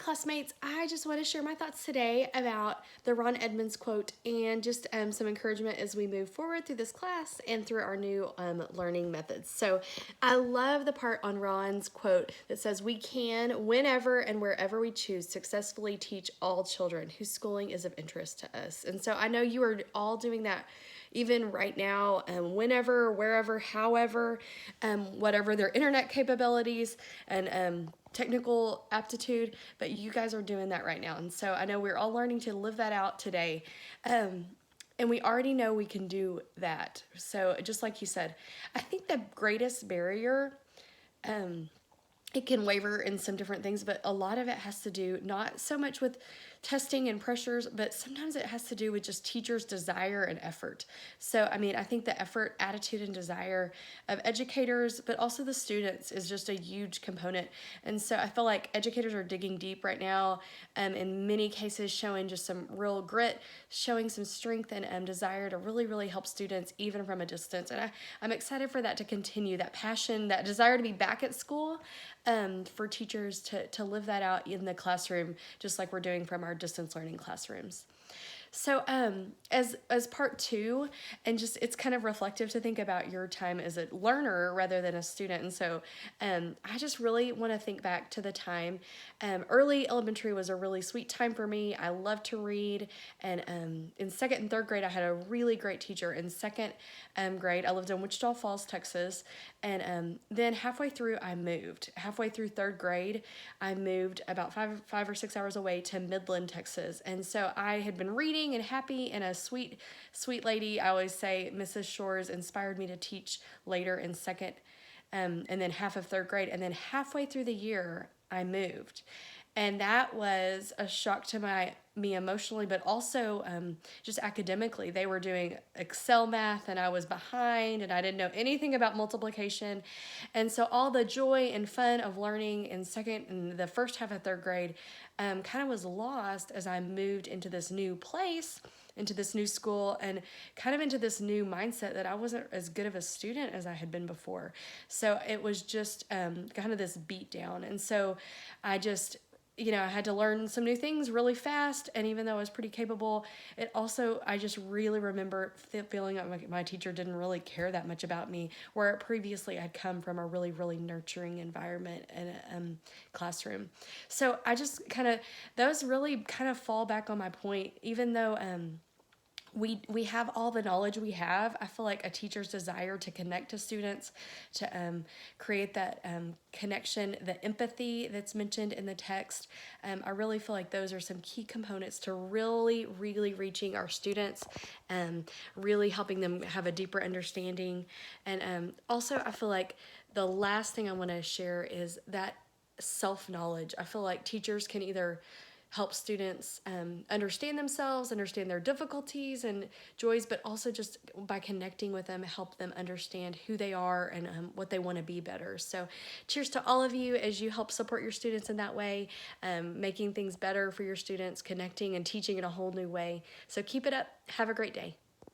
classmates, I just want to share my thoughts today about the Ron Edmonds quote and just some encouragement as we move forward through this class and through our new learning methods. So I love the part on Ron's quote that says, "We can, whenever and wherever we choose, successfully teach all children whose schooling is of interest to us." And so I know you are all doing that even right now, whenever, wherever, however, whatever their internet capabilities and technical aptitude, but you guys are doing that right now. And so I know we're all learning to live that out today. And we already know we can do that. So just like you said, I think the greatest barrier, it can waver in some different things, but a lot of it has to do not so much with testing and pressures, but sometimes it has to do with just teachers' desire and effort. So, I mean, I think the effort, attitude, and desire of educators, but also the students, is just a huge component. And so I feel like educators are digging deep right now, in many cases showing just some real grit, showing some strength and desire to really, really help students even from a distance. And I'm excited for that to continue, that passion, that desire to be back at school, for teachers to live that out in the classroom, just like we're doing from our distance learning classrooms. So as part two, and just it's kind of reflective to think about your time as a learner rather than a student. And so I just really want to think back to the time. Early elementary was a really sweet time for me. I loved to read. And in second and third grade, I had a really great teacher. In second grade, I lived in Wichita Falls, Texas. And then halfway through, I moved. Halfway through third grade, I moved about 5 or 6 hours away to Midland, Texas. And so I had been reading and happy, and a sweet lady, I always say Mrs. Shores, inspired me to teach later in second and then half of third grade. And then halfway through the year, I moved. And that was a shock to me emotionally, but also just academically. They were doing Excel math, and I was behind, and I didn't know anything about multiplication. And so all the joy and fun of learning in second and the first half of third grade kind of was lost as I moved into this new place, into this new school, and kind of into this new mindset that I wasn't as good of a student as I had been before. So it was just kind of this beat down. And so I just, I had to learn some new things really fast. And even though I was pretty capable, I just really remember feeling like my teacher didn't really care that much about me, where previously I'd come from a really, really nurturing environment and a classroom. So I just those really kind of fall back on my point, even though, we have all the knowledge we have. I feel like a teacher's desire to connect to students, to create that connection, the empathy that's mentioned in the text. I really feel like those are some key components to really, really reaching our students, really helping them have a deeper understanding. And also, I feel like the last thing I want to share is that self-knowledge. I feel like teachers can either help students understand themselves, understand their difficulties and joys, but also just by connecting with them, help them understand who they are and what they want to be better. So cheers to all of you as you help support your students in that way, making things better for your students, connecting and teaching in a whole new way. So keep it up. Have a great day.